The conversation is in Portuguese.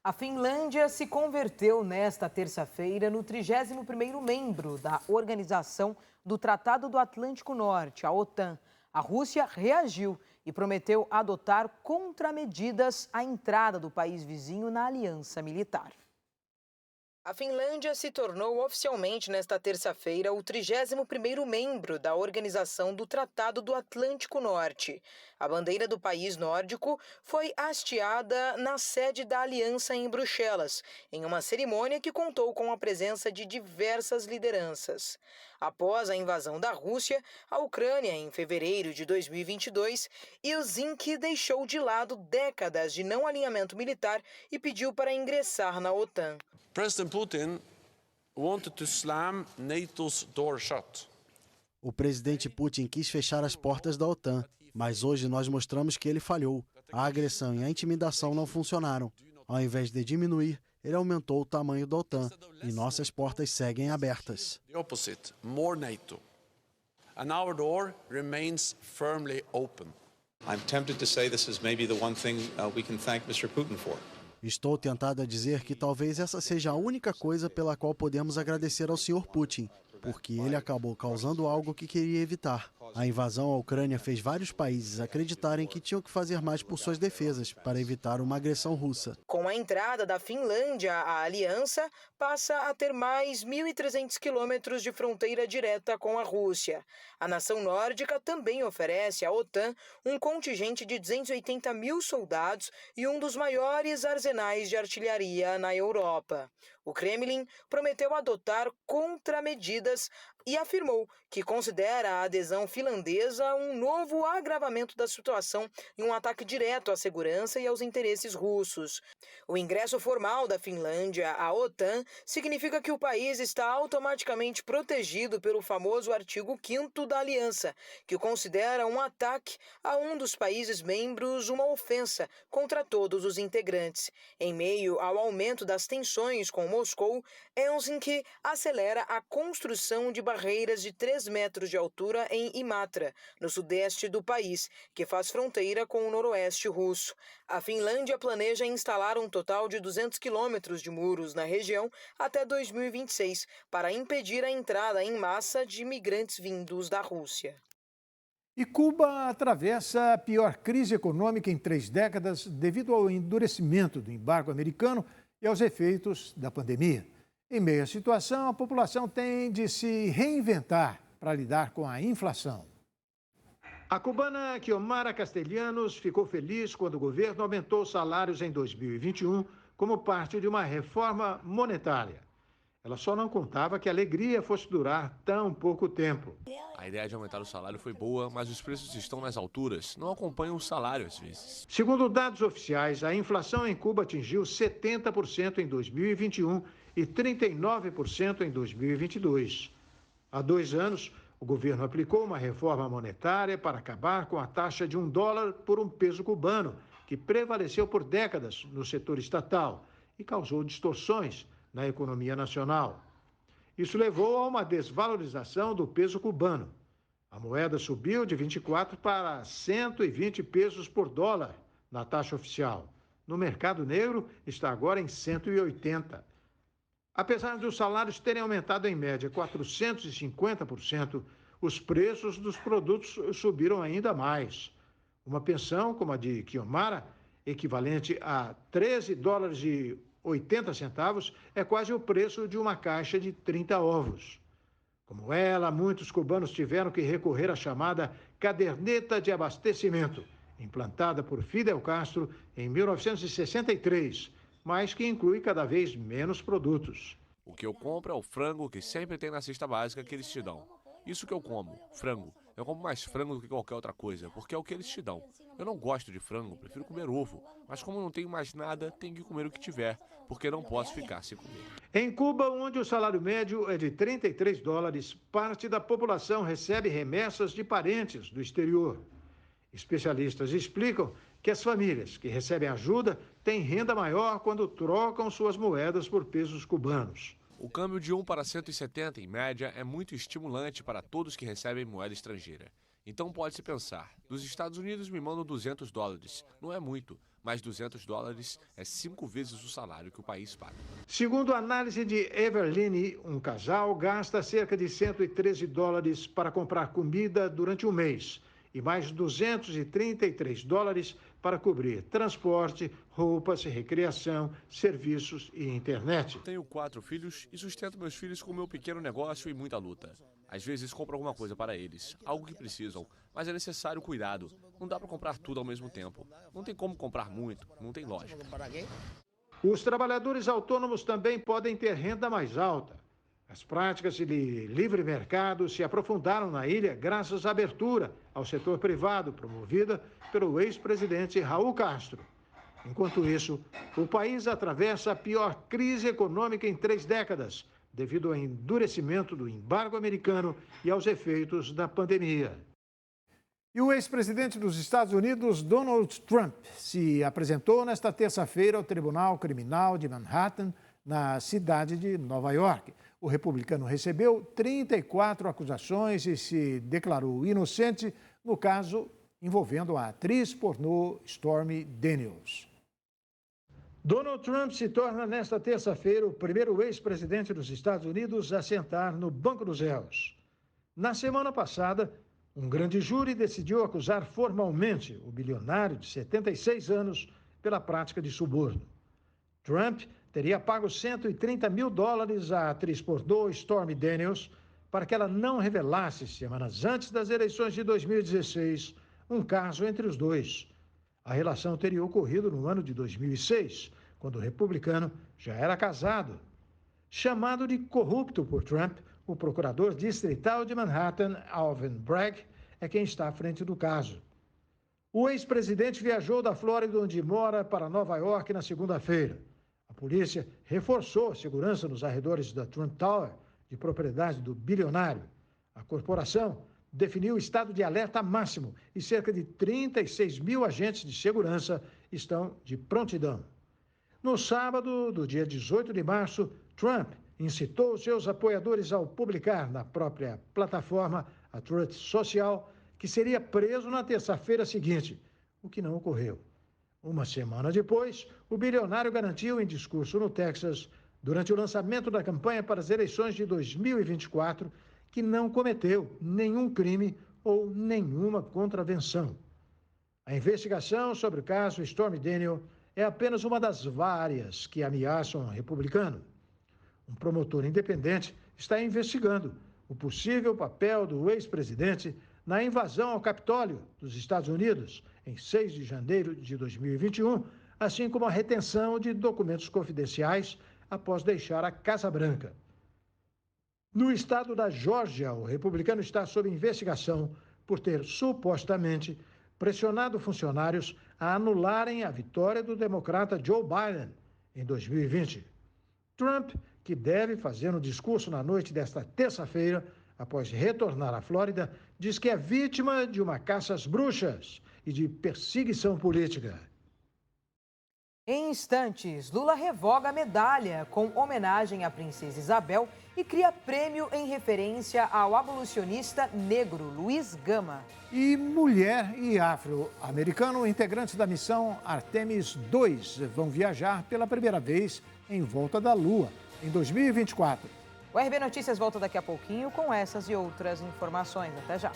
A Finlândia se converteu nesta terça-feira no 31º membro da Organização do Tratado do Atlântico Norte, a OTAN. A Rússia reagiu e prometeu adotar contramedidas à entrada do país vizinho na aliança militar. A Finlândia se tornou oficialmente nesta terça-feira o 31º membro da Organização do Tratado do Atlântico Norte. A bandeira do país nórdico foi hasteada na sede da aliança em Bruxelas, em uma cerimônia que contou com a presença de diversas lideranças. Após a invasão da Rússia, a Ucrânia, em fevereiro de 2022, Helsinki deixou de lado décadas de não alinhamento militar e pediu para ingressar na OTAN. President Putin wanted to slam NATO's door shut. O presidente Putin quis fechar as portas da OTAN, mas hoje nós mostramos que ele falhou. A agressão e a intimidação não funcionaram. Ao invés de diminuir, ele aumentou o tamanho da OTAN e nossas portas seguem abertas. The opposite, more NATO. And our door remains firmly open. I'm tempted to say this is maybe the one thing we can thank Mr. Putin for. Estou tentado a dizer que talvez essa seja a única coisa pela qual podemos agradecer ao Sr. Putin, porque ele acabou causando algo que queria evitar. A invasão à Ucrânia fez vários países acreditarem que tinham que fazer mais por suas defesas para evitar uma agressão russa. Com a entrada da Finlândia à aliança, passa a ter mais 1.300 quilômetros de fronteira direta com a Rússia. A nação nórdica também oferece à OTAN um contingente de 280 mil soldados e um dos maiores arsenais de artilharia na Europa. O Kremlin prometeu adotar contramedidas e afirmou que considera a adesão finlandesa um novo agravamento da situação e um ataque direto à segurança e aos interesses russos. O ingresso formal da Finlândia à OTAN significa que o país está automaticamente protegido pelo famoso artigo 5º da aliança, que considera um ataque a um dos países membros uma ofensa contra todos os integrantes. Em meio ao aumento das tensões com Moscou, Helsinki acelera a construção de barreiras de 3 metros de altura em Imatra, no sudeste do país, que faz fronteira com o noroeste russo. A Finlândia planeja instalar um total de 200 quilômetros de muros na região até 2026, para impedir a entrada em massa de imigrantes vindos da Rússia. E Cuba atravessa a pior crise econômica em 3 décadas devido ao endurecimento do embargo americano e aos efeitos da pandemia. Em meio à situação, a população tem de se reinventar para lidar com a inflação. A cubana Xiomara Castellanos ficou feliz quando o governo aumentou os salários em 2021 como parte de uma reforma monetária. Ela só não contava que a alegria fosse durar tão pouco tempo. A ideia de aumentar o salário foi boa, mas os preços estão nas alturas, não acompanham o salário às vezes. Segundo dados oficiais, a inflação em Cuba atingiu 70% em 2021 e 39% em 2022. Há 2 anos, o governo aplicou uma reforma monetária para acabar com a taxa de $1 por um peso cubano, que prevaleceu por décadas no setor estatal e causou distorções na economia nacional. Isso levou a uma desvalorização do peso cubano. A moeda subiu de 24 para 120 pesos por dólar na taxa oficial. No mercado negro, está agora em 180. Apesar dos salários terem aumentado em média 450%, os preços dos produtos subiram ainda mais. Uma pensão como a de Xiomara, equivalente a $13,80, é quase o preço de uma caixa de 30 ovos. Como ela, muitos cubanos tiveram que recorrer à chamada caderneta de abastecimento, implantada por Fidel Castro em 1963, mas que inclui cada vez menos produtos. O que eu compro é o frango que sempre tem na cesta básica que eles te dão. Isso que eu como, frango. Eu como mais frango do que qualquer outra coisa, porque é o que eles te dão. Eu não gosto de frango, prefiro comer ovo, mas como não tenho mais nada, tenho que comer o que tiver, porque não posso ficar sem comer. Em Cuba, onde o salário médio é de $33, parte da população recebe remessas de parentes do exterior. Especialistas explicam que as famílias que recebem ajuda têm renda maior quando trocam suas moedas por pesos cubanos. O câmbio de 1 para 170, em média, é muito estimulante para todos que recebem moeda estrangeira. Então pode-se pensar, dos Estados Unidos me mandam $200. Não é muito, mas $200 é 5 vezes o salário que o país paga. Segundo a análise de Everline, um casal gasta cerca de $113 para comprar comida durante um mês e mais $233 para cobrir transporte, roupas, recreação, serviços e internet. Tenho 4 filhos e sustento meus filhos com meu pequeno negócio e muita luta. Às vezes compro alguma coisa para eles, algo que precisam, mas é necessário cuidado. Não dá para comprar tudo ao mesmo tempo. Não tem como comprar muito, não tem lógica. Os trabalhadores autônomos também podem ter renda mais alta. As práticas de livre mercado se aprofundaram na ilha graças à abertura ao setor privado promovida pelo ex-presidente Raul Castro. Enquanto isso, o país atravessa a pior crise econômica em 3 décadas, devido ao endurecimento do embargo americano e aos efeitos da pandemia. E o ex-presidente dos Estados Unidos, Donald Trump, se apresentou nesta terça-feira ao Tribunal Criminal de Manhattan, na cidade de Nova York. O republicano recebeu 34 acusações e se declarou inocente no caso envolvendo a atriz pornô Stormy Daniels. Donald Trump se torna nesta terça-feira o primeiro ex-presidente dos Estados Unidos a sentar no banco dos réus. Na semana passada, um grande júri decidiu acusar formalmente o bilionário de 76 anos pela prática de suborno. Trump teria pago $130 mil à atriz pornô Stormy Daniels para que ela não revelasse, semanas antes das eleições de 2016, um caso entre os dois. A relação teria ocorrido no ano de 2006, quando o republicano já era casado. Chamado de corrupto por Trump, o procurador distrital de Manhattan, Alvin Bragg, é quem está à frente do caso. O ex-presidente viajou da Flórida, onde mora, para Nova York na segunda-feira. A polícia reforçou a segurança nos arredores da Trump Tower, de propriedade do bilionário. A corporação definiu estado de alerta máximo e cerca de 36 mil agentes de segurança estão de prontidão. No sábado, do dia 18 de março, Trump incitou seus apoiadores ao publicar na própria plataforma, a Truth Social, que seria preso na terça-feira seguinte, o que não ocorreu. Uma semana depois, o bilionário garantiu em discurso no Texas, durante o lançamento da campanha para as eleições de 2024, que não cometeu nenhum crime ou nenhuma contravenção. A investigação sobre o caso Stormy Daniels é apenas uma das várias que ameaçam o republicano. Um promotor independente está investigando o possível papel do ex-presidente na invasão ao Capitólio dos Estados Unidos, em 6 de janeiro de 2021, assim como a retenção de documentos confidenciais após deixar a Casa Branca. No estado da Geórgia, o republicano está sob investigação por ter supostamente pressionado funcionários a anularem a vitória do democrata Joe Biden em 2020. Trump, que deve fazer um discurso na noite desta terça-feira, após retornar à Flórida, diz que é vítima de uma caça às bruxas e de perseguição política. Em instantes, Lula revoga a medalha com homenagem à princesa Isabel e cria prêmio em referência ao abolicionista negro Luiz Gama. E mulher e afro-americano, integrantes da missão Artemis II, vão viajar pela primeira vez em volta da Lua, em 2024. O RB Notícias volta daqui a pouquinho com essas e outras informações. Até já.